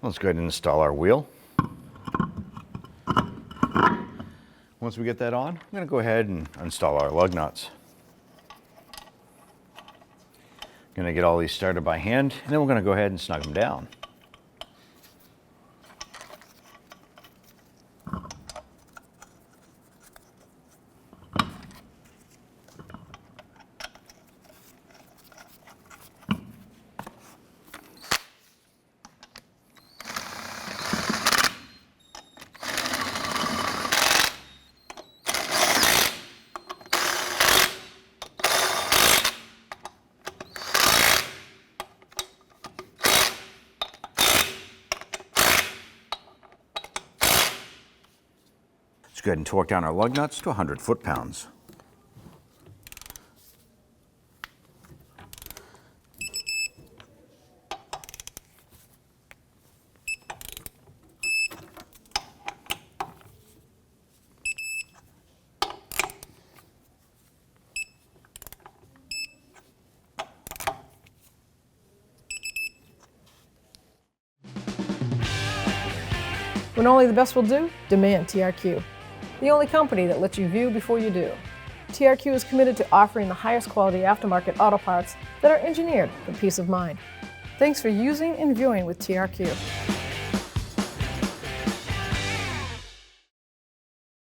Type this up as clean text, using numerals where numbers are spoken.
Let's go ahead and install our wheel. Once we get that on, I'm going to go ahead and install our lug nuts. Going to get all these started by hand, and then we're going to go ahead and snug them down. Let's go ahead and torque down our lug nuts to 100 foot-pounds. When only the best will do, demand TRQ. The only company that lets you view before you do. TRQ is committed to offering the highest quality aftermarket auto parts that are engineered for peace of mind. Thanks for using and viewing with TRQ.